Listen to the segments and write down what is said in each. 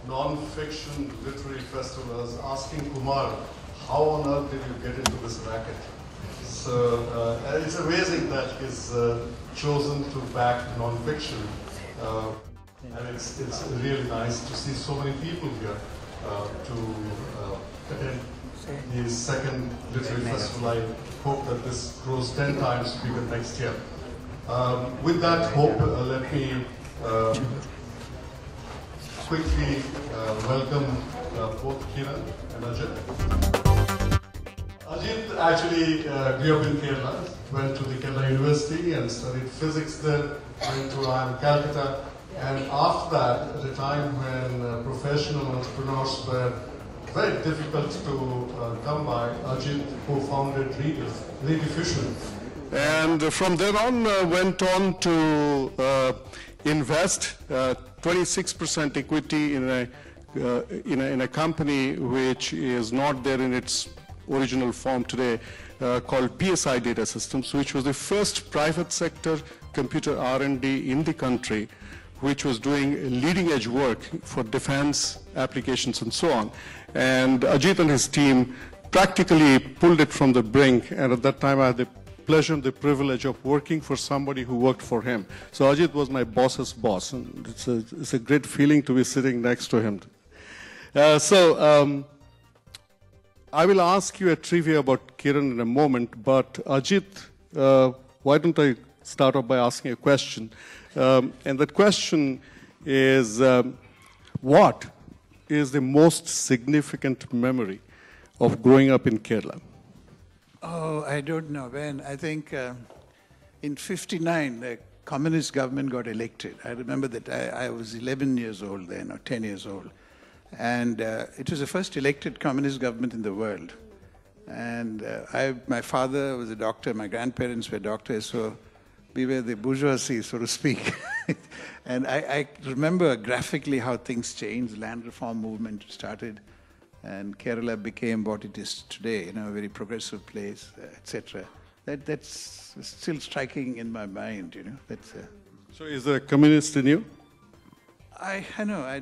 non-fiction literary festival. I was asking Kumar, how on earth did you get into this racket? So it's amazing that he's chosen to back non-fiction. And it's really nice to see so many people here to attend his second literary festival. I hope that this grows 10 times bigger next year. With that hope, let me quickly welcome both Kiran and Ajit. Ajit actually grew up in Kerala, went to the Kerala University and studied physics there, went to IIM Calcutta, and after that, at a time when professional entrepreneurs were very difficult to come by, Ajit co-founded Reedy Fusion. And from there on, went on to invest 26% equity in a company which is not there in its original form today, called PSI Data Systems, which was the first private sector computer R&D in the country, which was doing leading edge work for defense applications and so on. And Ajit and his team practically pulled it from the brink, and at that time I had the pleasure and the privilege of working for somebody who worked for him. So Ajit was my boss's boss, and it's a great feeling to be sitting next to him. I will ask you a trivia about Kiran in a moment, but Ajit, why don't I start off by asking a question? And that question is, what is the most significant memory of growing up in Kerala? Oh, I don't know when. I think in '59, the communist government got elected. I remember that I was 11 years old then, or 10 years old. And it was the first elected communist government in the world. And my father was a doctor, my grandparents were doctors, so we were the bourgeoisie, so to speak. And I remember graphically how things changed. Land reform movement started, and Kerala became what it is today, a very progressive place, etc. That's still striking in my mind, So is there a communist in you? I know, I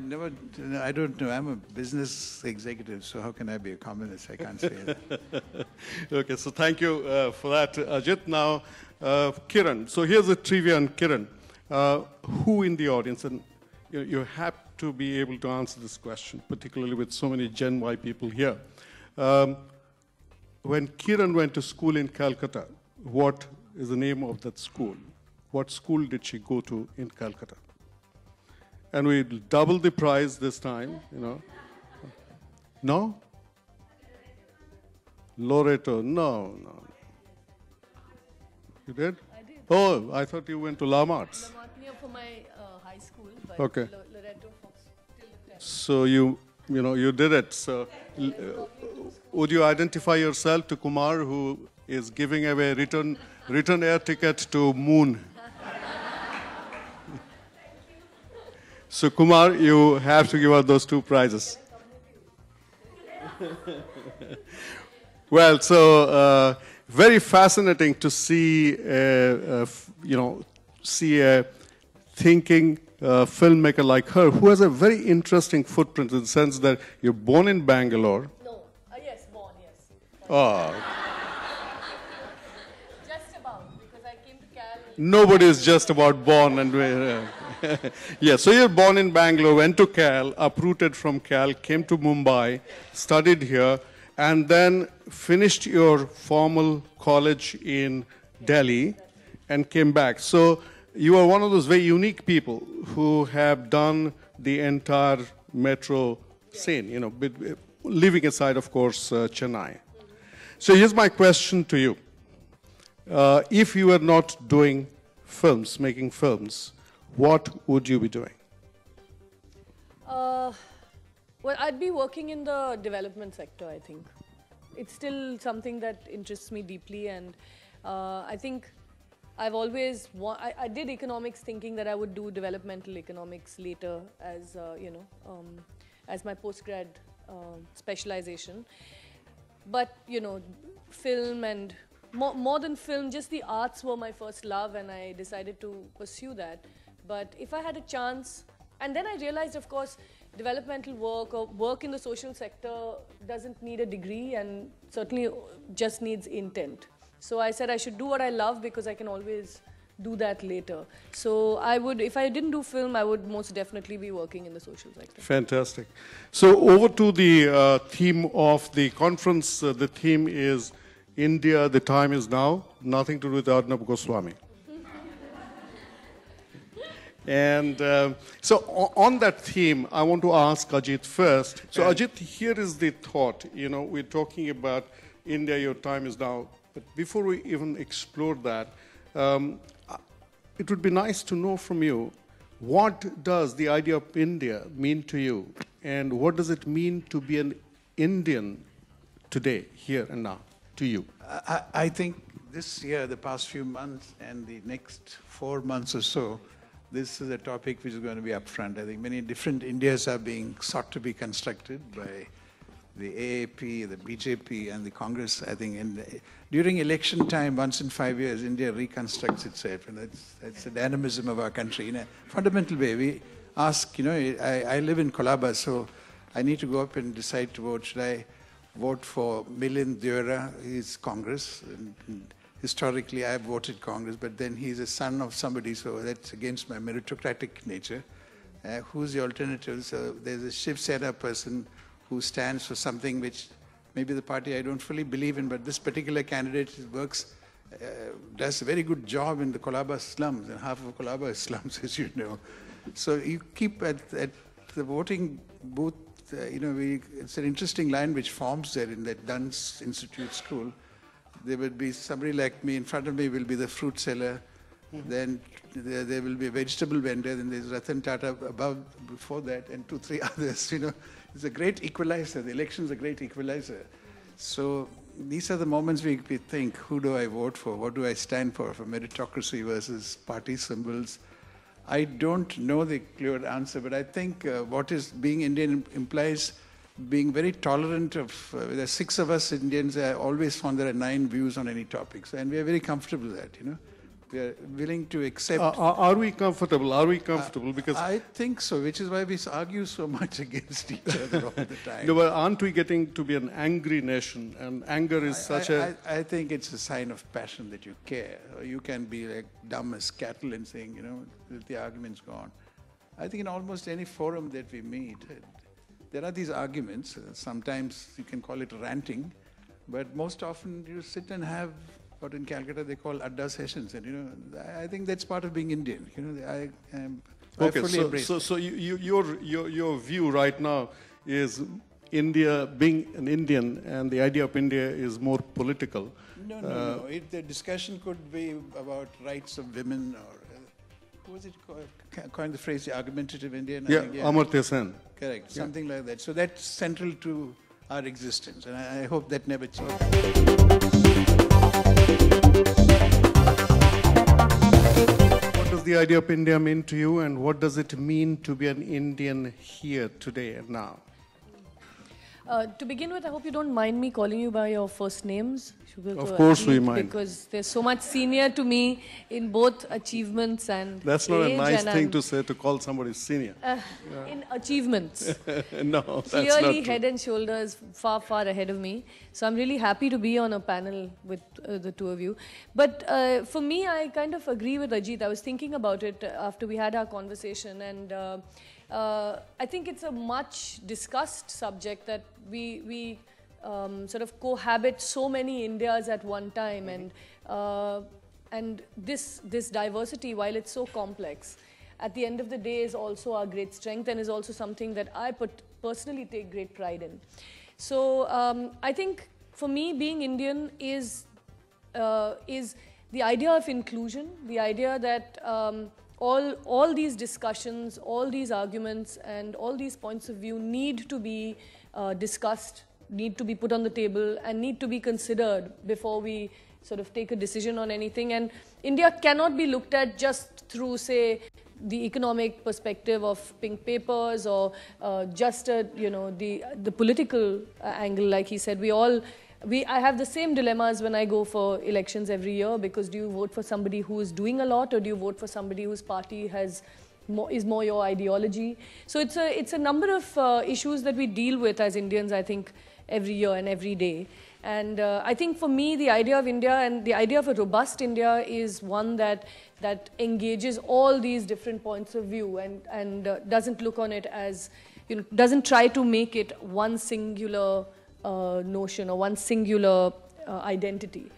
don't know. I'm a business executive, so how can I be a communist? I can't say that. Okay, so thank you for that, Ajit. Now, Kiran. So here's a trivia on Kiran. Who in the audience, and you have to be able to answer this question, particularly with so many Gen Y people here. When Kiran went to school in Calcutta, what is the name of that school? What school did she go to in Calcutta? And we doubled the prize this time, No? Loreto, no. You did? I did. Oh, I thought you went to Lamart's. Lamartnia for my high school, but okay. Loreto for till the 10th. So you did it. So would you identify yourself to Kumar, who is giving away return air ticket to Moon? So Kumar, you have to give out those two prizes. Well, so very fascinating to see, see a thinking filmmaker like her, who has a very interesting footprint in the sense that you're born in Bangalore. No, yes, born, yes. Oh. Just about, because I came to Cal. Nobody is just about born and. Yeah, so you're born in Bangalore, went to Cal, uprooted from Cal, came to Mumbai, studied here, and then finished your formal college in Delhi and came back. So you are one of those very unique people who have done the entire metro scene, leaving aside, of course, Chennai. So here's my question to you. If you were not doing films, making films, what would you be doing? Well, I'd be working in the development sector, I think. It's still something that interests me deeply, and I think I've always I did economics thinking that I would do developmental economics later as, as my postgrad specialization. But, film and more than film, just the arts were my first love, and I decided to pursue that. But if I had a chance, And then I realized, of course, developmental work or work in the social sector doesn't need a degree and certainly just needs intent. So I said I should do what I love because I can always do that later. So I would, if I didn't do film, I would most definitely be working in the social sector. Fantastic. So over to the theme of the conference. The theme is India, the time is now. Nothing to do with Arnab Goswami. And so on that theme, I want to ask Ajit first. So Ajit, here is the thought. You know, we're talking about India, your time is now. But before we even explore that, it would be nice to know from you, what does the idea of India mean to you? And what does it mean to be an Indian today, here and now, to you? I think this year, the past few months, and the next 4 months or so, this is a topic which is going to be upfront. I think many different Indias are being sought to be constructed by the AAP, the BJP, and the Congress. I think during election time, once in 5 years, India reconstructs itself, and that's the dynamism of our country. In a fundamental way, we ask, you know, I live in Colaba, so I need to go up and decide to vote. Should I vote for Milind Deora? He's Congress. And historically, I have voted Congress, but then he's a son of somebody, so that's against my meritocratic nature. Who's the alternative? So there's a Shiv Sena person who stands for something which maybe the party I don't fully believe in, but this particular candidate works, does a very good job in the Colaba slums, and half of Colaba is slums, as you know. So you keep at the voting booth, you know, it's an interesting line which forms there in that Duns Institute School. There will be somebody like me, in front of me will be the fruit seller, then there will be a vegetable vendor, then there's Ratan Tata before that, and 2-3 others, you know. It's a great equalizer. The election's a great equalizer. So these are the moments we think, who do I vote for? What do I stand for meritocracy versus party symbols? I don't know the clear answer, but I think what is being Indian implies being very tolerant of, there are 6 of us Indians, I always found there are 9 views on any topics, and we are very comfortable with that, you know. We are willing to accept. Are we comfortable? Are we comfortable? Because I think so, which is why we argue so much against each other all the time. No, but aren't we getting to be an angry nation? And anger is I think it's a sign of passion that you care. You can be like dumb as cattle and saying, you know, the argument's gone. I think in almost any forum that we meet, there are these arguments. Sometimes you can call it ranting, but most often you sit and have what in Calcutta they call Adda sessions, and you know, I think that's part of being Indian. You know, I fully embrace. So your view right now is India being an Indian, and the idea of India is more political. No. The discussion could be about rights of women, or who was it called? Coined the phrase the argumentative Indian. Yeah, Amartya Sen. Correct, something like that. So that's central to our existence, and I hope that never changes. What does the idea of India mean to you, and what does it mean to be an Indian here today and now? To begin with, I hope you don't mind me calling you by your first names. Of course we mind. Because there's so much senior to me in both achievements and That's not a nice thing to say, to call somebody senior. In achievements. No, that's Clearly not true. head and shoulders far, far ahead of me. So I'm really happy to be on a panel with the two of you. But for me, I kind of agree with Ajit. I was thinking about it after we had our conversation, and I think it's a much discussed subject that we sort of cohabit so many Indias at one time, and this diversity, while it's so complex, at the end of the day is also our great strength, and is also something that I personally take great pride in. So I think for me, being Indian is the idea of inclusion, the idea that all these discussions, all these arguments, and all these points of view need to be discussed, need to be put on the table, and need to be considered before we sort of take a decision on anything. And India cannot be looked at just through, say, the economic perspective of pink papers, or just the political angle. Like he said, I have the same dilemmas when I go for elections every year, because do you vote for somebody who is doing a lot, or do you vote for somebody whose party has is more your ideology. So it's a number of issues that we deal with as Indians, I think, every year and every day. And I think for me, the idea of India and the idea of a robust India is one that engages all these different points of view and doesn't look on it as, doesn't try to make it one singular notion or one singular identity.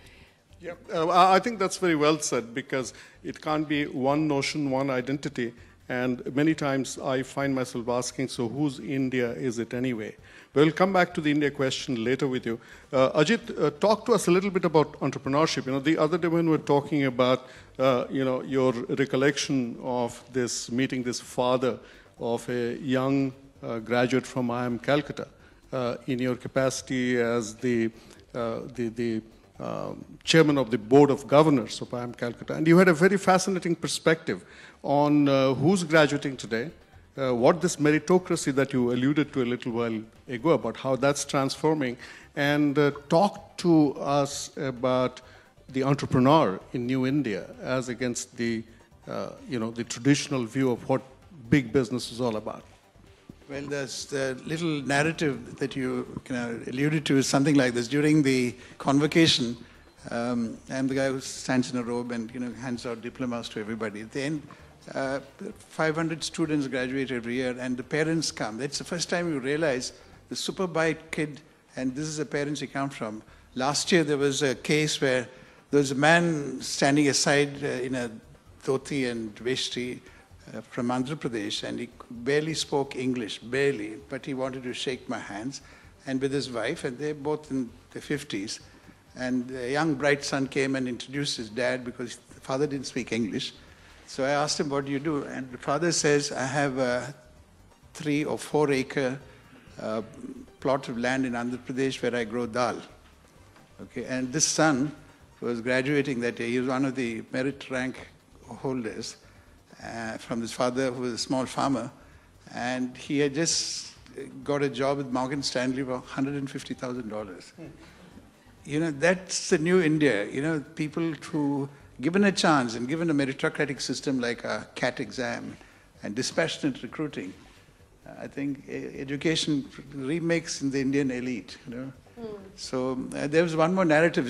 Yeah, I think that's very well said, because it can't be one notion, one identity. And many times I find myself asking, so whose India is it anyway? We'll come back to the India question later with you. Ajit, talk to us a little bit about entrepreneurship. The other day when we were talking about, your recollection of this meeting, this father of a young graduate from IIM Calcutta, in your capacity as the chairman of the board of governors of IIM Calcutta. And you had a very fascinating perspective on who's graduating today, what this meritocracy that you alluded to a little while ago about how that's transforming, and talk to us about the entrepreneur in New India as against the, the traditional view of what big business is all about. Well, there's the little narrative that you alluded to is something like this. During the convocation, I'm the guy who stands in a robe and hands out diplomas to everybody. At the end, 500 students graduate every year, and the parents come. That's the first time you realize the super bright kid, and this is the parents you come from. Last year there was a case where there was a man standing aside in a dhoti and veshti from Andhra Pradesh, and he barely spoke English, barely, but he wanted to shake my hands, and with his wife, and they're both in their 50s. And the young bright son came and introduced his dad because the father didn't speak English. So I asked him, what do you do? And the father says, I have a 3 or 4 acre plot of land in Andhra Pradesh where I grow dal. Okay, and this son was graduating that year. He was one of the merit rank holders from his father, who was a small farmer. And he had just got a job with Morgan Stanley for $150,000. That's the new India. People who, given a chance and given a meritocratic system like a CAT exam and dispassionate recruiting, I think education remakes in the Indian elite. So there was one more narrative.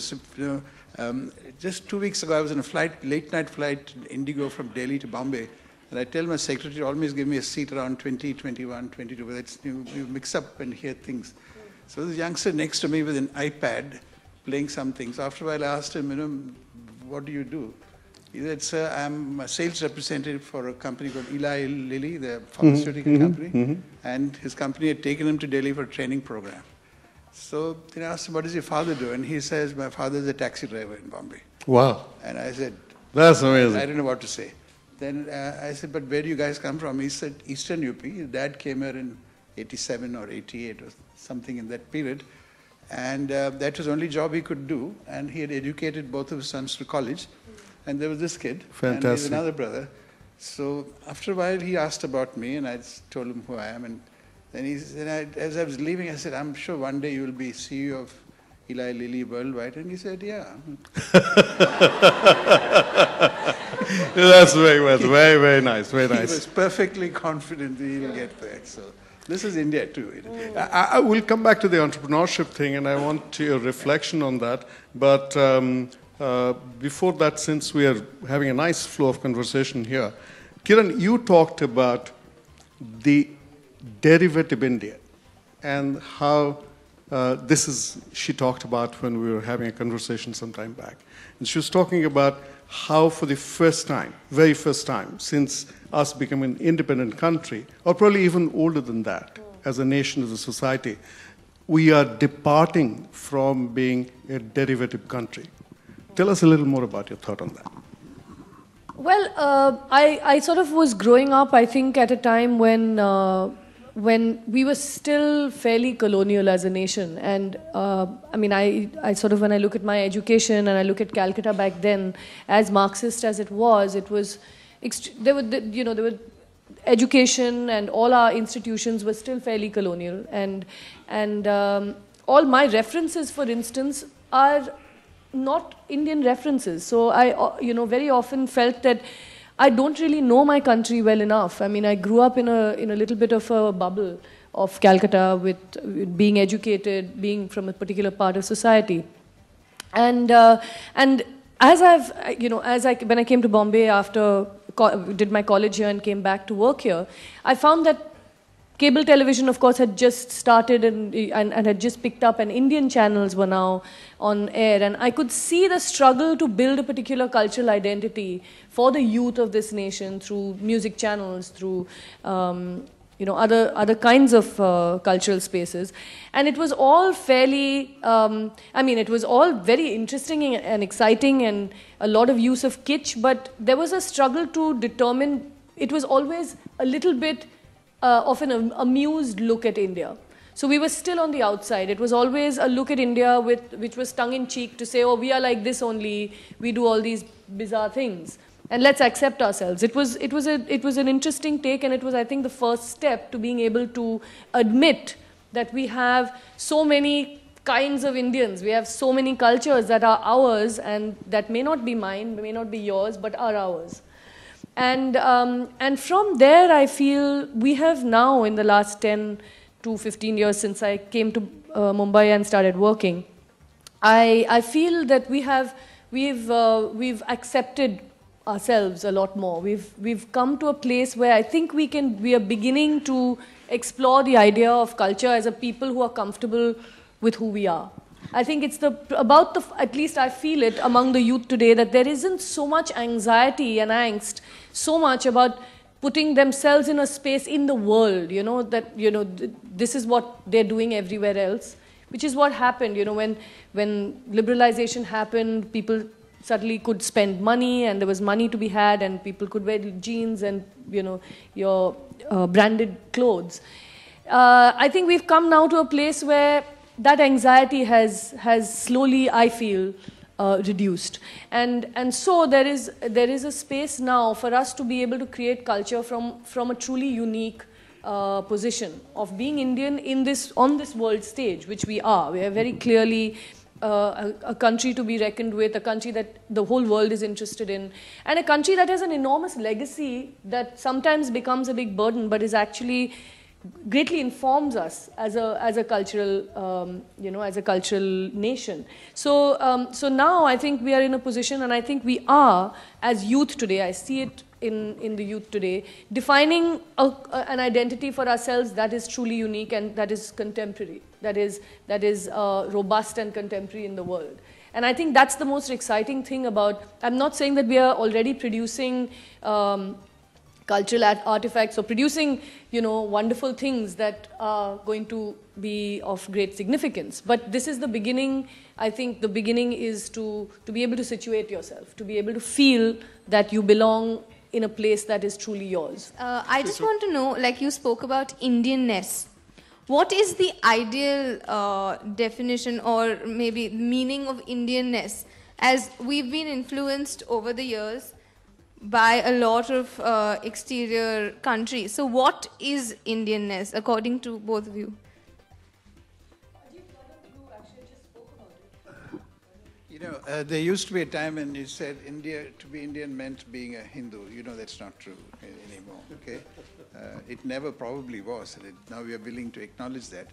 Just 2 weeks ago, I was on a late night flight, Indigo from Delhi to Bombay, and I tell my secretary, always give me a seat around 20, 21, 22, but that's, you mix up and hear things. So this youngster next to me with an iPad playing some things. After a while, I asked him, what do you do? He said, sir, I'm a sales representative for a company called Eli Lilly, the pharmaceutical company, and his company had taken him to Delhi for a training program. So then I asked him, what does your father do? And he says, my father is a taxi driver in Bombay. Wow. And I said, that's amazing. I don't know what to say. Then I said, but where do you guys come from? He said, Eastern UP. His dad came here in 87 or 88 or something in that period. And that was the only job he could do. And he had educated both of his sons to college. And there was this kid. Fantastic. And there's another brother. So after a while, he asked about me, and I told him who I am. And then as I was leaving, I said, I'm sure one day you will be CEO of Eli Lilly worldwide. And he said, yeah. That's very, very nice, very nice. He was perfectly confident that he will get there. So this is India too. I will come back to the entrepreneurship thing, and I want your reflection on that. But before that, since we are having a nice flow of conversation here, Kiran, you talked about the derivative India and how she talked about when we were having a conversation some time back. And she was talking about how for the first time, very first time, since us becoming an independent country, or probably even older than that, as a nation, as a society, we are departing from being a derivative country. Tell us a little more about your thought on that. Well, I sort of was growing up, I think, at a time when we were still fairly colonial as a nation. And I mean, I sort of, when I look at my education and I look at Calcutta back then, as Marxist as it was there were education and all our institutions were still fairly colonial. And all my references, for instance, are not Indian references. So I, very often felt that I don't really know my country well enough. I mean, I grew up in a little bit of a bubble of Calcutta with being educated, being from a particular part of society. And when I came to Bombay after did my college here and came back to work here, I found that cable television, of course, had just started and had just picked up, and Indian channels were now on air. And I could see the struggle to build a particular cultural identity for the youth of this nation through music channels, through other kinds of cultural spaces. And it was all fairly, it was all very interesting and exciting and a lot of use of kitsch, but there was a struggle to determine, it was always a little bit of an amused look at India. So we were still on the outside. It was always a look at India which was tongue-in-cheek to say, oh, we are like this only, we do all these bizarre things, and let's accept ourselves. It was an interesting take, and it was, I think, the first step to being able to admit that we have so many kinds of Indians. We have so many cultures that are ours, and that may not be mine, may not be yours, but are ours. And from there, I feel we have now, in the last 10 to 15 years since I came to Mumbai and started working, I feel that we've accepted ourselves a lot more. We've come to a place where I think we are beginning to explore the idea of culture as a people who are comfortable with who we are. I think it's at least I feel it among the youth today, that there isn't so much anxiety and angst, so much about putting themselves in a space in the world, this is what they're doing everywhere else, which is what happened, when liberalization happened, people suddenly could spend money, and there was money to be had, and people could wear jeans and, your branded clothes. I think we've come now to a place where that anxiety has slowly, I feel, reduced. And so there is a space now for us to be able to create culture from a truly unique position of being Indian on this world stage, which we are. We are very clearly a country to be reckoned with, a country that the whole world is interested in, and a country that has an enormous legacy that sometimes becomes a big burden, but is actually greatly informs us as a cultural, as a cultural nation. So now I think we are in a position, and I think we are, as youth today, I see it in the youth today, defining an identity for ourselves that is truly unique and that is contemporary, that is robust and contemporary in the world. And I think that's the most exciting thing about, I'm not saying that we are already producing cultural artifacts or producing, wonderful things that are going to be of great significance. But this is the beginning. I think the beginning is to be able to situate yourself, to be able to feel that you belong in a place that is truly yours. I just want to know, like you spoke about Indianness. What is the ideal definition or maybe meaning of Indianness? As we've been influenced over the years by a lot of exterior countries. So what is Indianness according to both of you? There used to be a time when you said to be Indian meant being a Hindu. That's not true anymore, okay? It never probably was. Now we are willing to acknowledge that.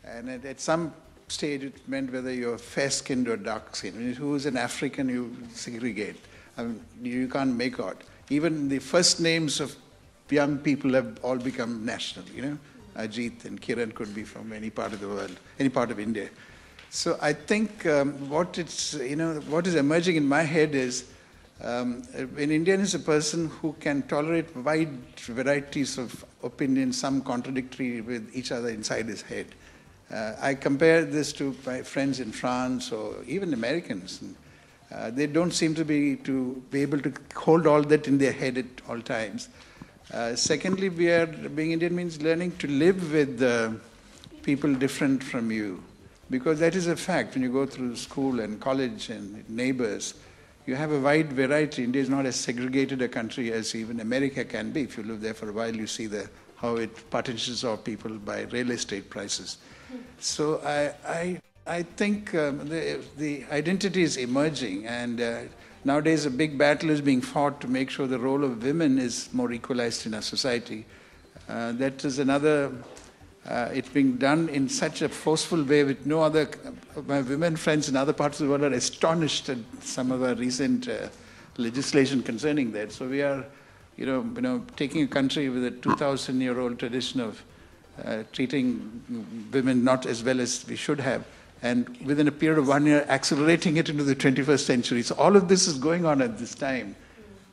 And at some stage it meant whether you're fair-skinned or dark-skinned. Who's an African, you segregate. You can't make out. Even the first names of young people have all become national, Ajit and Kiran could be from any part of the world, any part of India. So I think what is emerging in my head is an Indian is a person who can tolerate wide varieties of opinions, some contradictory with each other inside his head. I compare this to my friends in France or even Americans. They don't seem to be able to hold all that in their head at all times. Secondly, being Indian means learning to live with people different from you. Because that is a fact. When you go through school and college and neighbors, you have a wide variety. India is not as segregated a country as even America can be. If you live there for a while, you see how it partitions off people by real estate prices. So I think the identity is emerging, and nowadays a big battle is being fought to make sure the role of women is more equalized in our society. That is another, it's being done in such a forceful way with no other, my women friends in other parts of the world are astonished at some of our recent legislation concerning that. So we are, taking a country with a 2,000-year-old tradition of treating women not as well as we should have, and within a period of 1 year, accelerating it into the 21st century. So all of this is going on at this time.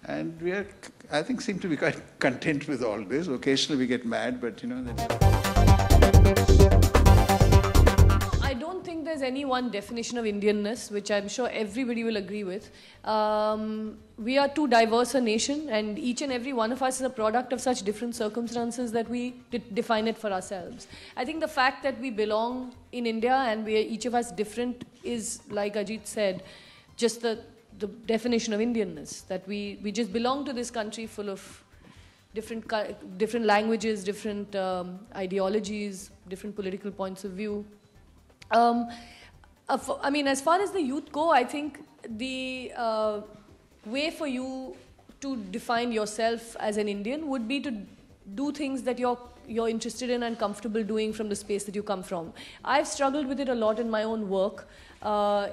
And we are, I think, seem to be quite content with all this. Occasionally we get mad, but I don't think there's any one definition of Indianness, which I'm sure everybody will agree with. We are too diverse a nation, and each and every one of us is a product of such different circumstances that we define it for ourselves. I think the fact that we belong in India and we are each of us different is, like Ajit said, just the definition of Indianness, that we just belong to this country full of different languages, different ideologies, different political points of view. I mean, as far as the youth go, I think the way for you to define yourself as an Indian would be to do things that you're interested in and comfortable doing from the space that you come from. I've struggled with it a lot in my own work,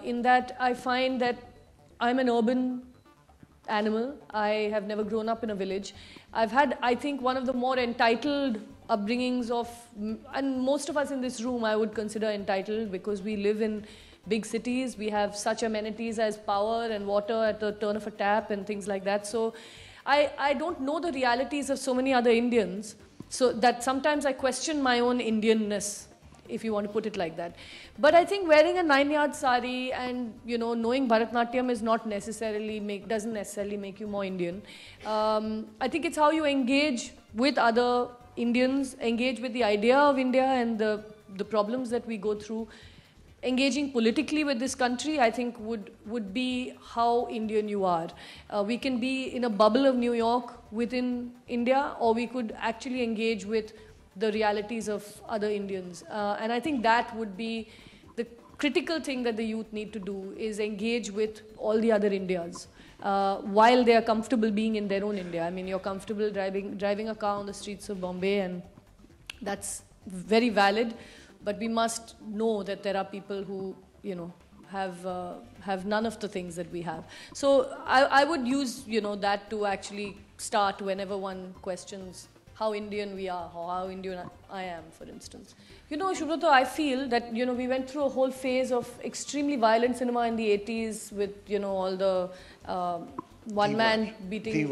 in that I find that I'm an urban animal. I have never grown up in a village. I've had, I think, one of the more entitled upbringings of, and most of us in this room I would consider entitled, because we live in big cities. We have such amenities as power and water at the turn of a tap and things like that. So I don't know the realities of so many other Indians, so that sometimes I question my own Indianness, if you want to put it like that. But I think wearing a 9-yard sari and knowing Bharatnatyam is not necessarily doesn't necessarily make you more Indian. I think it's how you engage with other Indians, engage with the idea of India and the problems that we go through. Engaging politically with this country, I think, would be how Indian you are. We can be in a bubble of New York within India, or we could actually engage with the realities of other Indians. And I think that would be the critical thing that the youth need to do, is engage with all the other Indias while they are comfortable being in their own India. I mean, you're comfortable driving a car on the streets of Bombay, and that's very valid. But we must know that there are people who, have none of the things that we have. So I would use, that to actually start whenever one questions how Indian we are, or how Indian I am, for instance. Subrata, I feel that, we went through a whole phase of extremely violent cinema in the 80s with, all the one man beating.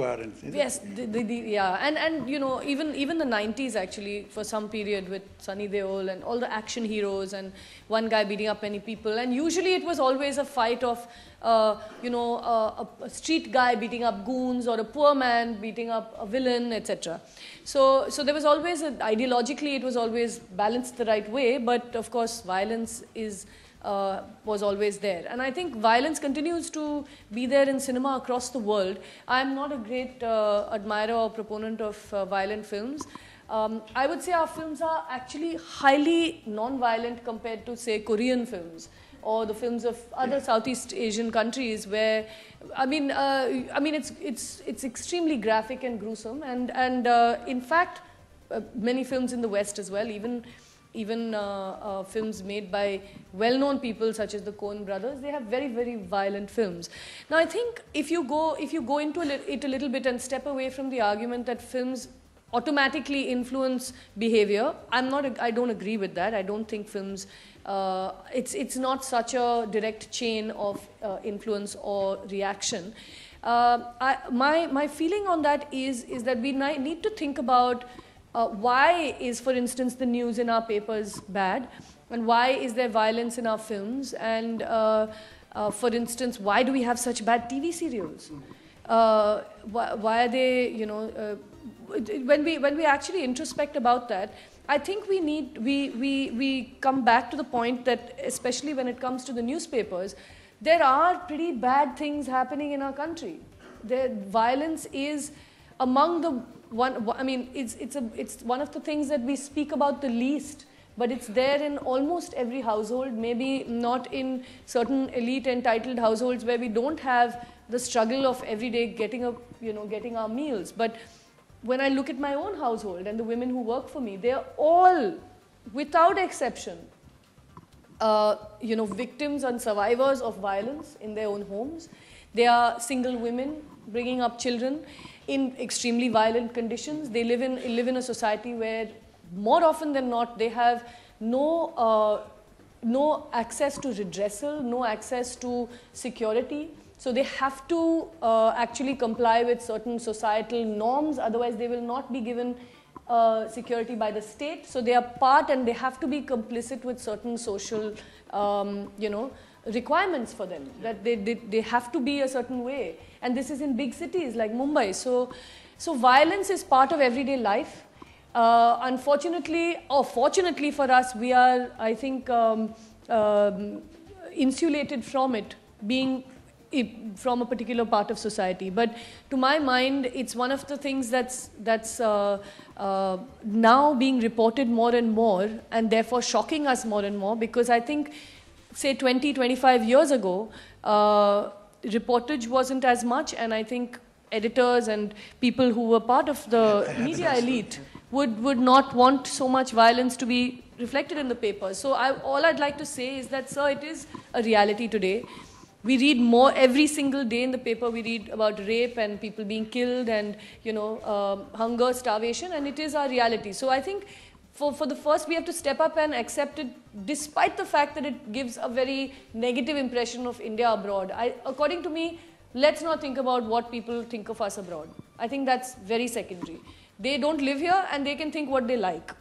Yes, yeah, and even the 90s actually, for some period, with Sunny Deol and all the action heroes and one guy beating up many people, and usually it was always a fight of a street guy beating up goons, or a poor man beating up a villain, etc. So there was always ideologically it was always balanced the right way, but of course violence was always there. And I think violence continues to be there in cinema across the world. I'm not a great admirer or proponent of violent films. I would say our films are actually highly non-violent compared to, say, Korean films or the films of other Southeast Asian countries, where it's extremely graphic and gruesome, and in fact many films in the West as well, even films made by well-known people such as the Coen brothers, they have very, very violent films. Now, I think if you go into it a little bit and step away from the argument that films automatically influence behavior, I don't agree with that. I don't think films, it's not such a direct chain of influence or reaction. My feeling on that is that we need to think about why is, for instance, the news in our papers bad, and why is there violence in our films, and for instance, why do we have such bad TV serials? Why are they, when we actually introspect about that, I think we come back to the point that, especially when it comes to the newspapers, there are pretty bad things happening in our country. Violence is among the it's one of the things that we speak about the least, but it's there in almost every household, maybe not in certain elite entitled households where we don't have the struggle of every day getting our meals. But when I look at my own household and the women who work for me, they're all, without exception, victims and survivors of violence in their own homes. They are single women bringing up children in extremely violent conditions. They live in a society where, more often than not, they have no access to redressal, no access to security. So they have to actually comply with certain societal norms, otherwise they will not be given security by the state. So they are part, and they have to be complicit with certain social, requirements for them, that they have to be a certain way. And this is in big cities like Mumbai. So violence is part of everyday life. Unfortunately, or fortunately for us, we are, I think, insulated from it, being from a particular part of society. But to my mind, it's one of the things that's now being reported more and more, and therefore shocking us more and more, because I think, say 20, 25 years ago, reportage wasn't as much, and I think editors and people who were part of the media elite would not want so much violence to be reflected in the paper. So all I'd like to say is that, sir, it is a reality today. We read more every single day in the paper. We read about rape and people being killed and, hunger, starvation, and it is our reality. So I think for the first, we have to step up and accept it, despite the fact that it gives a very negative impression of India abroad. According to me, let's not think about what people think of us abroad. I think that's very secondary. They don't live here and they can think what they like.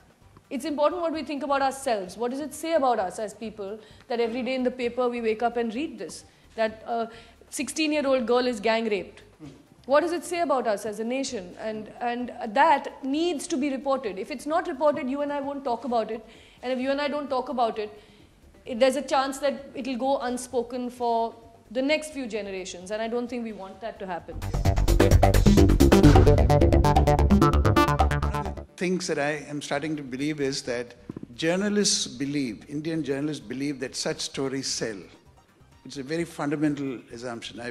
It's important what we think about ourselves. What does it say about us as people that every day in the paper we wake up and read this? That a 16-year-old girl is gang raped. What does it say about us as a nation? And that needs to be reported. If it's not reported, you and I won't talk about it. And if you and I don't talk about it, there's a chance that it'll go unspoken for the next few generations. And I don't think we want that to happen. One of the things that I am starting to believe is that journalists believe, Indian journalists believe that such stories sell. It's a very fundamental assumption.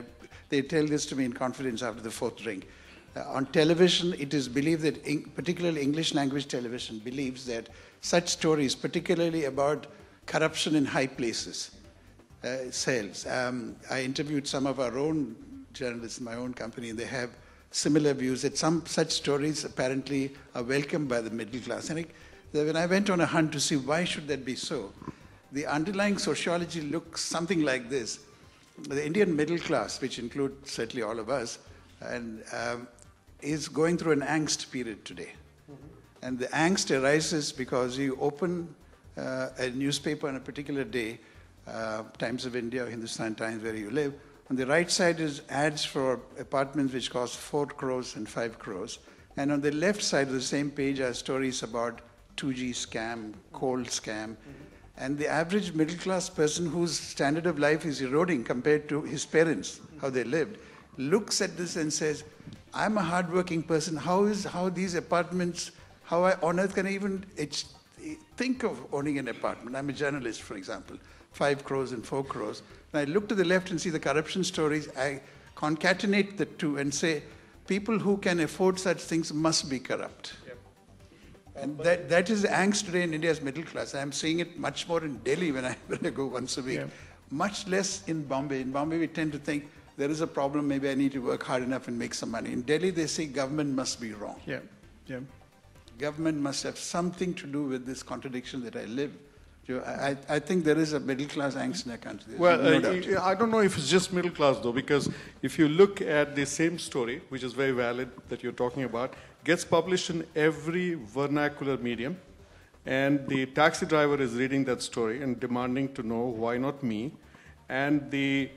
They tell this to me in confidence after the fourth drink. On television, it is believed that, particularly English language television, believes that such stories, particularly about corruption in high places, sells. I interviewed some of our own journalists in my own company, and they have similar views that some such stories apparently are welcomed by the middle class. And when I went on a hunt to see why should that be so, the underlying sociology looks something like this. The Indian middle class, which includes certainly all of us, and is going through an angst period today. Mm-hmm. And the angst arises because you open a newspaper on a particular day, Times of India or Hindustan Times, where you live. On the right side is ads for apartments which cost 4 crores and 5 crores. And on the left side of the same page are stories about 2G scam, coal scam. Mm-hmm. And the average middle-class person whose standard of life is eroding compared to his parents, how they lived, looks at this and says, I'm a hardworking person. How these apartments, how on earth can I even think of owning an apartment? I'm a journalist, for example, 5 crores and 4 crores. And I look to the left and see the corruption stories. I concatenate the two and say, people who can afford such things must be corrupt. And that is the angst today in India's middle class. I'm seeing it much more in Delhi when I go once a week. Yeah. Much less in Bombay. In Bombay, we tend to think there is a problem, maybe I need to work hard enough and make some money. In Delhi, they say government must be wrong. Yeah. Yeah. Government must have something to do with this contradiction that I live. I think there is a middle class angst in our country. No I don't know if it's just middle class though, because if you look at the same story, which is very valid that you're talking about, gets published in every vernacular medium, and the taxi driver is reading that story and demanding to know why not me, and the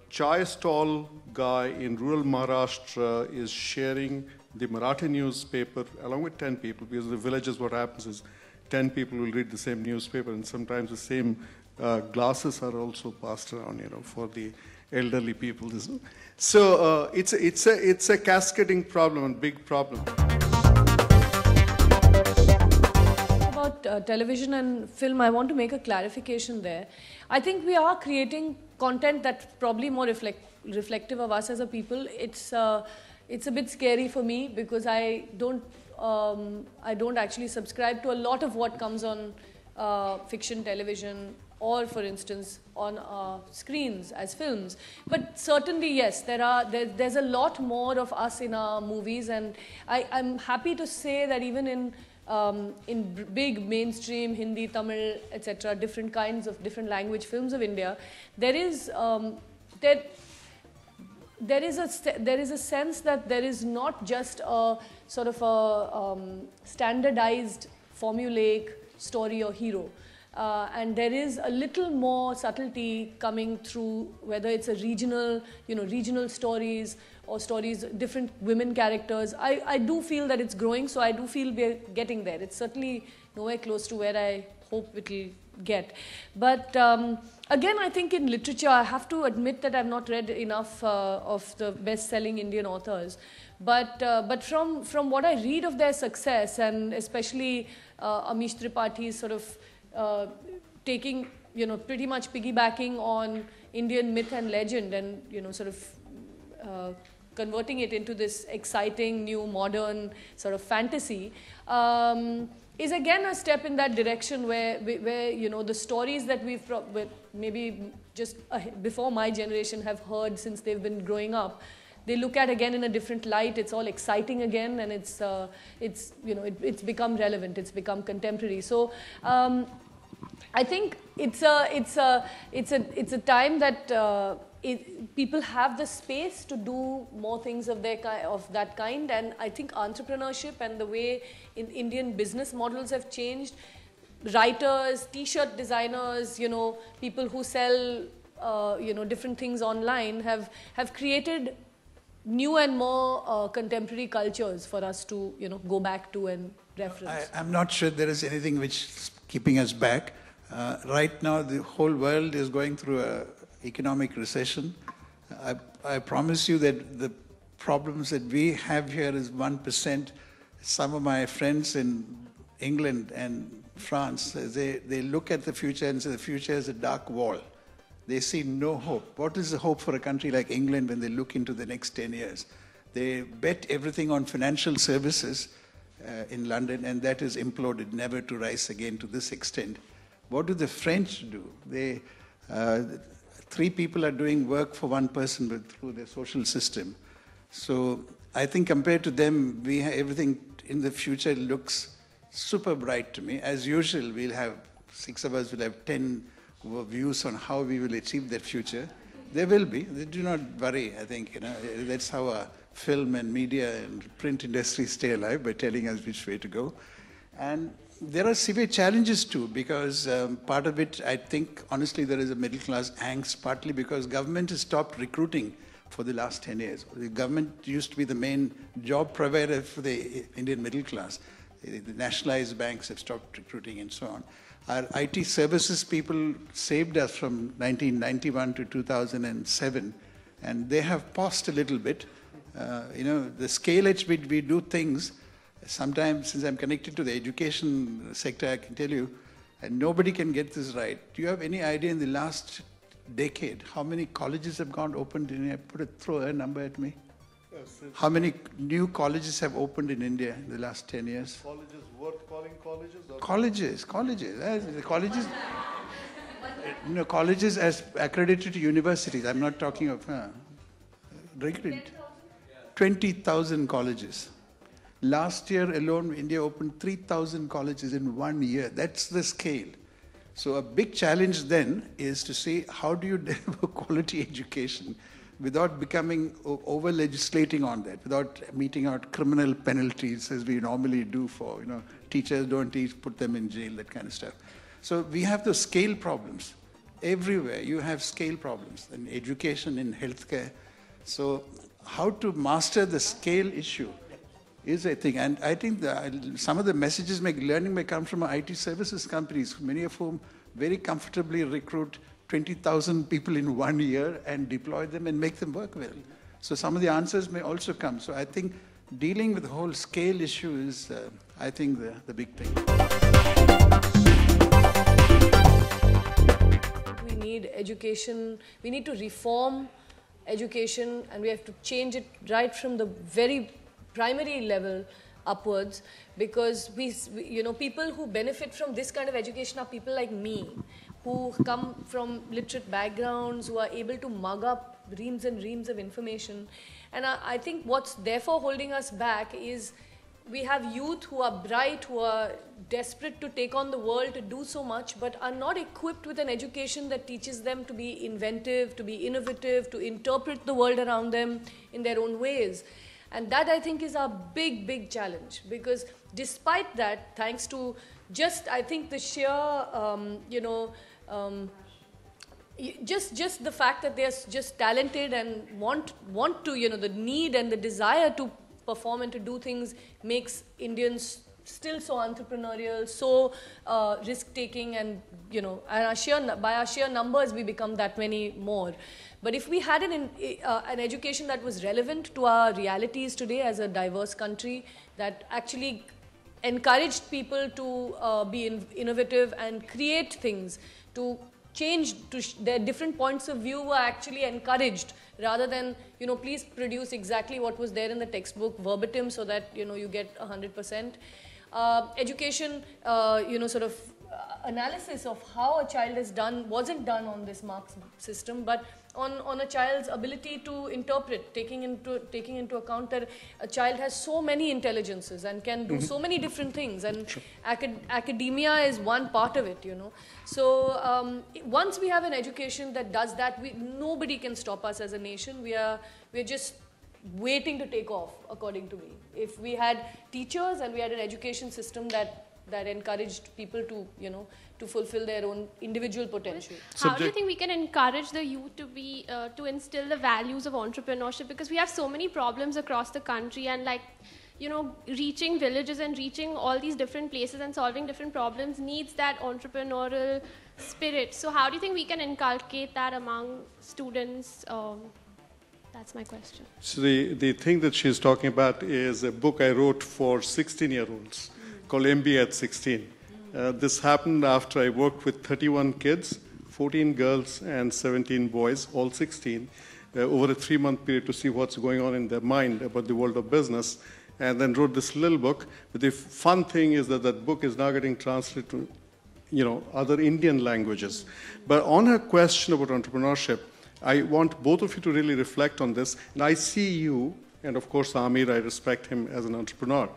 chai stall guy in rural Maharashtra is sharing the Marathi newspaper along with 10 people, because in the villages what happens is 10 people will read the same newspaper, and sometimes the same glasses are also passed around, for the elderly people. So it's a cascading problem, a big problem. about television and film, I want to make a clarification there. I think we are creating content that's probably more reflective of us as a people. It's a bit scary for me because I don't actually subscribe to a lot of what comes on fiction television or, for instance, on screens as films. But certainly, yes, there's a lot more of us in our movies, and I'm happy to say that even in big mainstream Hindi, Tamil, etc., different kinds of different language films of India, there is a sense that there is not just a sort of a standardized formulaic story or hero. And there is a little more subtlety coming through, whether it's a regional stories or stories, different women characters. I do feel that it's growing, so I do feel we're getting there. It's certainly nowhere close to where I hope it will get. But again, I think in literature, I have to admit that I've not read enough of the best-selling Indian authors. But from what I read of their success, and especially Amish Tripathi's sort of taking, pretty much piggybacking on Indian myth and legend and, sort of converting it into this exciting, new, modern sort of fantasy, is again a step in that direction where the stories that we've maybe just before my generation have heard since they've been growing up, they look at again in a different light. It's all exciting again, and it's become relevant. It's become contemporary. So I think it's a time that people have the space to do more things of that kind, and I think entrepreneurship and the way Indian business models have changed. Writers, T-shirt designers, people who sell different things online have created new and more contemporary cultures for us to go back to and reference. I'm not sure there is anything which is keeping us back. Right now, the whole world is going through an economic recession. I promise you that the problems that we have here is 1%. Some of my friends in England and France, they look at the future and say the future is a dark wall. They see no hope. What is the hope for a country like England when they look into the next 10 years? They bet everything on financial services in London, and that is imploded, never to rise again to this extent. What do the French do? 3 people are doing work for 1 person through their social system. So I think compared to them, everything in the future looks super bright to me. As usual, we'll have 6 of us will have 10 views on how we will achieve that future. There will be. Do not worry. I think that's how our film and media and print industry stay alive, by telling us which way to go. And there are severe challenges too, because part of it, I think, honestly, there is a middle class angst, partly because government has stopped recruiting for the last 10 years. The government used to be the main job provider for the Indian middle class. The nationalized banks have stopped recruiting and so on. Our IT services people saved us from 1991 to 2007, and they have paused a little bit. The scale at which we do things, sometimes, since I'm connected to the education sector, I can tell you, and nobody can get this right. Do you have any idea in the last decade how many colleges have gone opened in India? Throw a number at me. Yes, how many new colleges have opened in India in the last 10 years? Colleges worth calling colleges? Or colleges. Colleges as accredited to universities. I'm not talking of 20,000 colleges. Last year alone, India opened 3,000 colleges in 1 year. That's the scale. So a big challenge then is to see how do you deliver quality education without becoming over-legislating on that, without meting out criminal penalties as we normally do for, teachers don't teach, put them in jail, that kind of stuff. So we have the scale problems. Everywhere you have scale problems, in education, in healthcare. So how to master the scale issue is a thing. And I think some of the messages learning may come from IT services companies, many of whom very comfortably recruit 20,000 people in 1 year and deploy them and make them work well. So some of the answers may also come. So I think dealing with the whole scale issue is, I think, the big thing. education, we need to reform education, and we have to change it right from the very primary level upwards, because you know, people who benefit from this kind of education are people like me, who come from literate backgrounds, who are able to mug up reams and reams of information. And I think what's therefore holding us back is we have youth who are bright, who are desperate to take on the world, to do so much, but are not equipped with an education that teaches them to be inventive, to be innovative, to interpret the world around them in their own ways. And that, I think, is our big, big challenge, because despite that, thanks to just, I think, the sheer, you know, just the fact that they're just talented and want to, you know, the need and the desire to perform and to do things makes Indians still so entrepreneurial, so risk-taking, and, you know, and by our sheer numbers, we become that many more. But if we had an education that was relevant to our realities today as a diverse country, that actually encouraged people to be innovative and create things, to change, their different points of view were actually encouraged, rather than, you know, please produce exactly what was there in the textbook verbatim so that, you know, you get 100%. Education, you know, sort of analysis of how a child is done wasn't done on this marks system, but on a child's ability to interpret, taking into account that a child has so many intelligences and can do so many different things, and academia is one part of it, you know. So once we have an education that does that, nobody can stop us as a nation. We're just waiting to take off, according to me. If we had teachers and we had an education system that encouraged people to, you know, to fulfill their own individual potential. How do you think we can encourage the youth to be, to instill the values of entrepreneurship? Because we have so many problems across the country, and, like, you know, reaching villages and reaching all these different places and solving different problems needs that entrepreneurial spirit. So how do you think we can inculcate that among students? That's my question. So the thing that she's talking about is a book I wrote for 16-year-olds called MBA at 16. This happened after I worked with 31 kids, 14 girls and 17 boys, all 16, over a 3-month period to see what's going on in their mind about the world of business, and then wrote this little book. But the fun thing is that that book is now getting translated to, you know, other Indian languages. But on her question about entrepreneurship, I want both of you to really reflect on this. And I see you, and of course Amir, I respect him as an entrepreneur,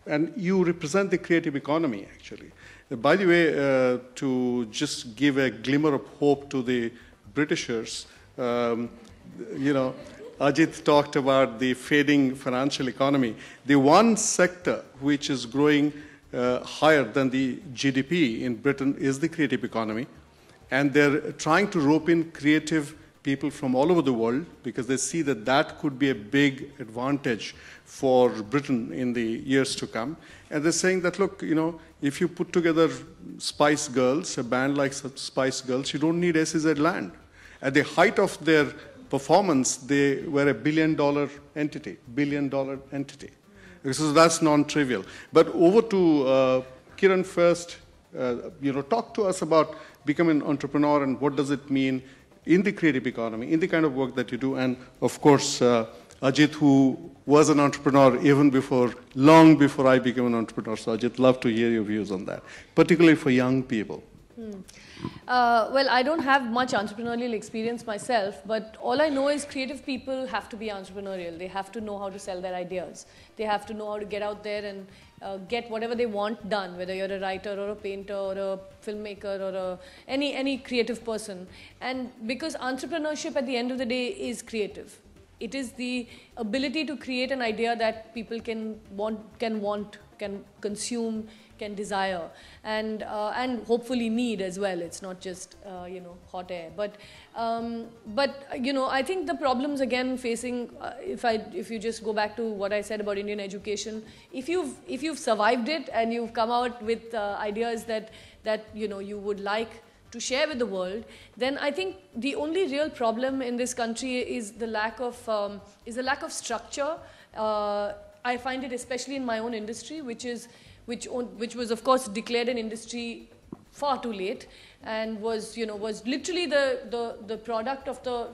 and you represent the creative economy, actually. By the way, to just give a glimmer of hope to the Britishers, you know, Ajit talked about the fading financial economy. The one sector which is growing higher than the GDP in Britain is the creative economy. And they're trying to rope in creative people from all over the world, because they see that that could be a big advantage for Britain in the years to come. And they're saying that, look, you know, if you put together Spice Girls, a band like Spice Girls, you don't need SEZ land. At the height of their performance, they were a billion-dollar entity. So that's non-trivial. But over to Kiran first. You know, talk to us about becoming an entrepreneur and what does it mean in the creative economy, in the kind of work that you do. And of course, Ajit, who was an entrepreneur even before, long before I became an entrepreneur. So Ajit, love to hear your views on that, particularly for young people. Well, I don't have much entrepreneurial experience myself, but all I know is creative people have to be entrepreneurial. They have to know how to sell their ideas. They have to know how to get out there and get whatever they want done, whether you're a writer or a painter or a filmmaker or any creative person. And because entrepreneurship at the end of the day is creative. It is the ability to create an idea that people can consume, can desire, and hopefully need as well. It's not just you know, hot air. But you know, I think the problems again facing, if you just go back to what I said about Indian education, if you've survived it and you've come out with ideas that you know, you would like to share with the world, then I think the only real problem in this country is the lack of structure. I find it especially in my own industry, which was of course declared an industry far too late, and was literally the product of the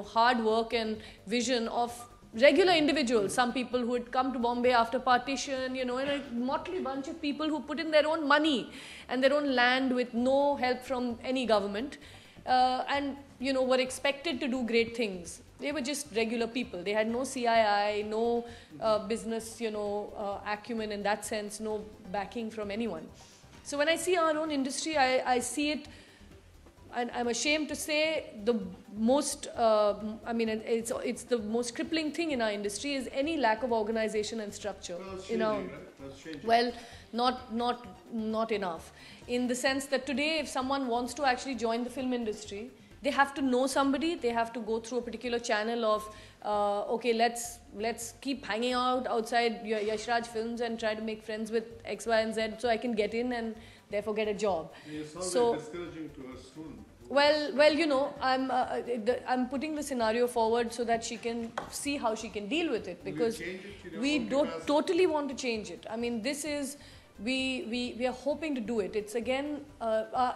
hard work and vision of regular individuals. Some people who had come to Bombay after partition, and a motley bunch of people who put in their own money and their own land with no help from any government, and were expected to do great things. They were just regular people. They had no CII, no business, acumen in that sense, no backing from anyone. So when I see our own industry, I see it, and I'm ashamed to say, the most, it's the most crippling thing in our industry is any lack of organization and structure. Well, not enough. In the sense that today, if someone wants to actually join the film industry, they have to know somebody, they have to go through a particular channel of, okay, let's keep hanging out outside Yashraj Films and try to make friends with X, Y, and Z so I can get in and therefore get a job. It's always discouraging to a student. Well, I'm putting the scenario forward so that she can see how she can deal with it, because we don't totally want to change it. I mean, this is, we are hoping to do it. It's again,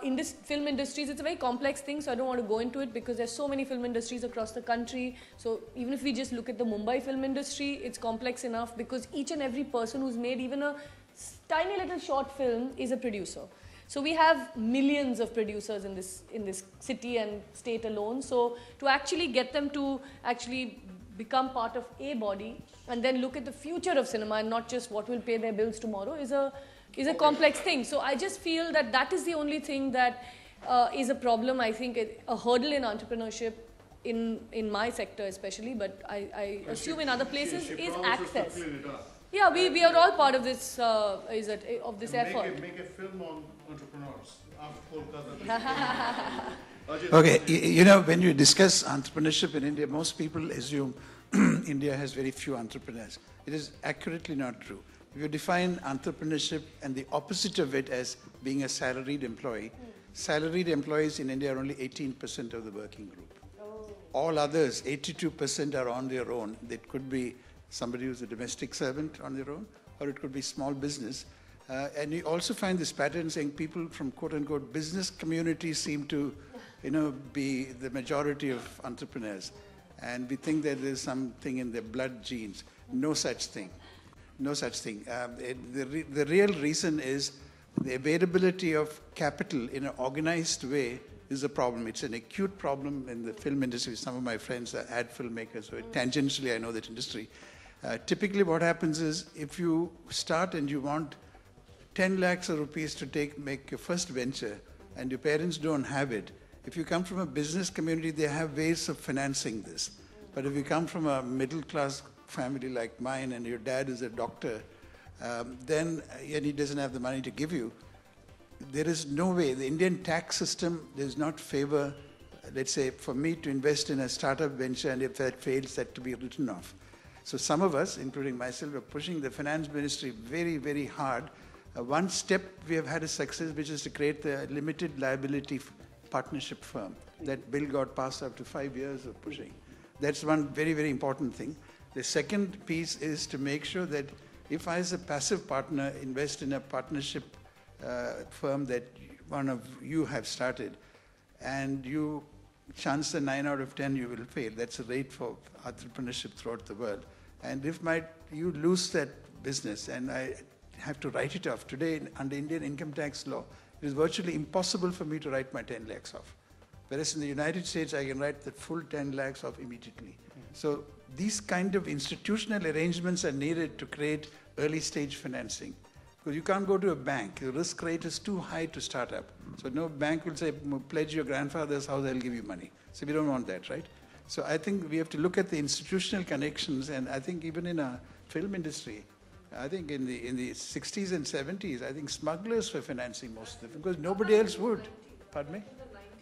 in this film industries, it's a very complex thing, so I don't want to go into it because there's so many film industries across the country. So even if we just look at the Mumbai film industry, it's complex enough because each and every person who's made even a tiny little short film is a producer. So we have millions of producers in this city and state alone. So to actually get them to actually become part of a body and then look at the future of cinema and not just what will pay their bills tomorrow is a complex thing. So I just feel that is the only thing that is a problem. I think a hurdle in entrepreneurship in my sector especially, but I assume in other places is access. Yeah, we are all part of this effort. Make a film on entrepreneurs after Kolkata. Okay, when you discuss entrepreneurship in India, most people assume India has very few entrepreneurs. It is accurately not true. If you define entrepreneurship and the opposite of it as being a salaried employee, salaried employees in India are only 18% of the working group. All others, 82% are on their own. That could be somebody who's a domestic servant on their own, or it could be small business. And you also find this pattern saying people from quote-unquote business communities seem to, be the majority of entrepreneurs. And we think that there's something in their blood genes. No such thing. No such thing. The real reason is the availability of capital in an organized way is a problem. It's an acute problem in the film industry. Some of my friends are ad filmmakers, so tangentially I know that industry. Typically what happens is if you start and you want 10 lakhs of rupees to make your first venture and your parents don't have it, if you come from a business community, they have ways of financing this. But if you come from a middle-class family like mine and your dad is a doctor, and he doesn't have the money to give you, there is no way. The Indian tax system does not favor, let's say, for me to invest in a startup venture, and if that fails, that to be written off. So some of us, including myself, are pushing the finance ministry very, very hard. One step we have had a success, which is to create the limited liability partnership firm. That bill got passed after 5 years of pushing. That's one very, very important thing. The second piece is to make sure that if I, as a passive partner, invest in a partnership firm that one of you have started, and you chance 9 out of 10 you will fail. That's a rate for entrepreneurship throughout the world. And if you lose that business and I have to write it off, today under Indian income tax law, it is virtually impossible for me to write my 10 lakhs off. Whereas in the United States, I can write the full 10 lakhs off immediately. So these kind of institutional arrangements are needed to create early stage financing. Because you can't go to a bank. The risk rate is too high to start up. So no bank will say, pledge your grandfather's house, I'll give you money. So we don't want that, right? So I think we have to look at the institutional connections, and I think even in a film industry, I think in the 60s and 70s, I think smugglers were financing most of them because nobody else would. Pardon me?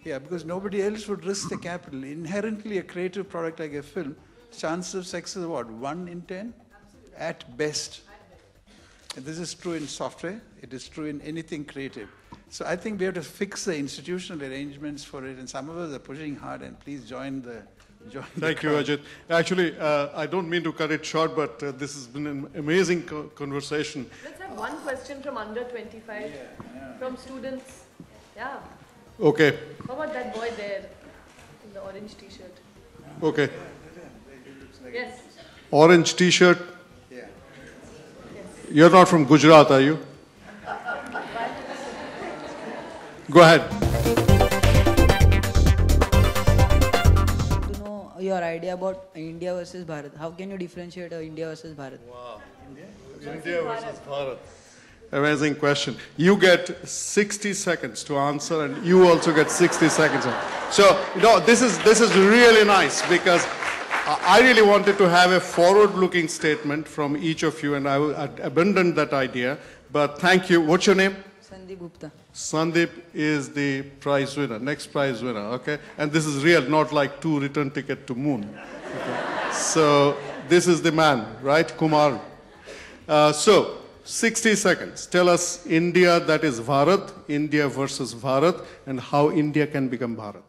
Yeah, because nobody else would risk the capital. Inherently, a creative product like a film, chance of success is what, 1 in 10? At best. And this is true in software. It is true in anything creative. So I think we have to fix the institutional arrangements for it, and some of us are pushing hard, and please join the Thank you, Ajit. Actually, I don't mean to cut it short, but this has been an amazing conversation. Let's have one question from under 25, from students. Yeah. Okay. How about that boy there in the orange t-shirt? Okay. Yes. Orange t-shirt. Yeah. You're not from Gujarat, are you? Go ahead. To know your idea about India versus Bharat. How can you differentiate India versus Bharat? Wow. India versus Bharat. Amazing question. You get 60 seconds to answer, and you also get 60 seconds. So, this is really nice, because I really wanted to have a forward-looking statement from each of you, and I abandoned that idea. But thank you. What's your name? Sandeep Gupta. Sandeep is the prize winner, next prize winner, okay? And this is real, not like 2 return ticket to moon. Okay? So this is the man, right, Kumar? So 60 seconds. Tell us India that is Bharat, India versus Bharat, and how India can become Bharat.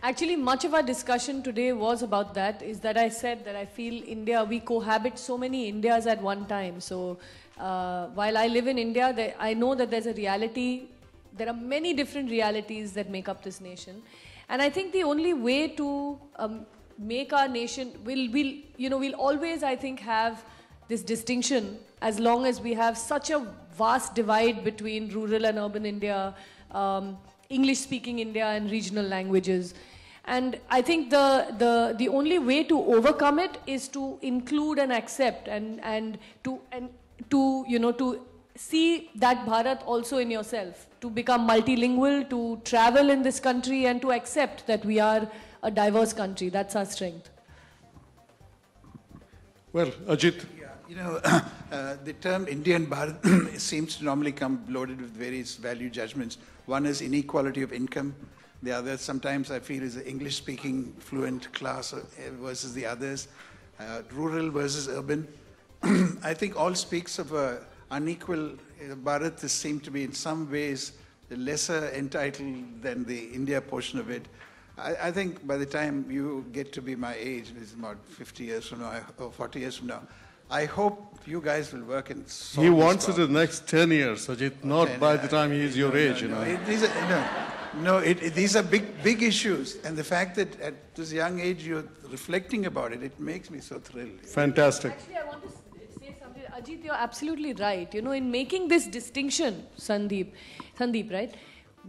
Actually, much of our discussion today was about that, is that I said that I feel India, we cohabit so many Indias at one time. So while I live in India, I know that there's a reality, there are many different realities that make up this nation. And I think the only way to make our nation, we'll always, I think, have this distinction as long as we have such a vast divide between rural and urban India, English-speaking India and regional languages. And I think the only way to overcome it is to include and accept and to see that Bharat also in yourself, to become multilingual, to travel in this country and to accept that we are a diverse country. That's our strength. Well, Ajit. The term Indian Bharat seems to normally come loaded with various value judgments. One is inequality of income. The other, sometimes I feel, is the English-speaking fluent class versus the others. Rural versus urban. I think all speaks of unequal. Bharat seems to be in some ways lesser entitled than the India portion of it. I think by the time you get to be my age, which is about 50 years from now, or 40 years from now, I hope you guys will work and solve He this wants it problem. in the next 10 years, Ajit, not by the time he is your age, These are big issues. And the fact that at this young age you're reflecting about it, it makes me so thrilled. Fantastic. Actually, I want to say something. Ajit, you're absolutely right. In making this distinction, Sandeep, right?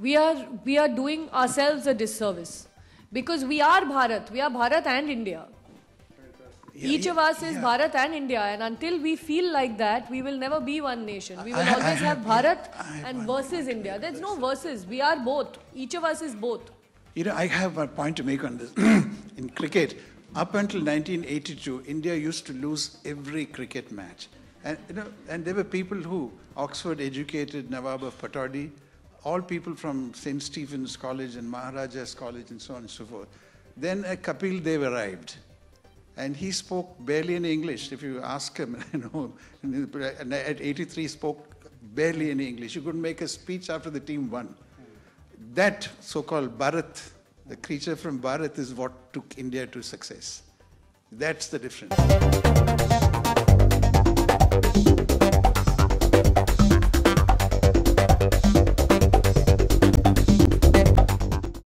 We are doing ourselves a disservice. Because we are Bharat and India. Each of us is Bharat and India, and until we feel like that, we will never be one nation. We will always have Bharat and versus India. There's no versus. We are both. Each of us is both. I have a point to make on this. In cricket, up until 1982, India used to lose every cricket match. And, and there were people who, Oxford-educated Nawab of Patodi, all people from St. Stephen's College and Maharaja's College and so on and so forth. Then Kapil Dev arrived. And he spoke barely any English. If you ask him, at 83 spoke barely any English. You couldn't make a speech after the team won. That so-called Bharat, the creature from Bharat, is what took India to success. That's the difference.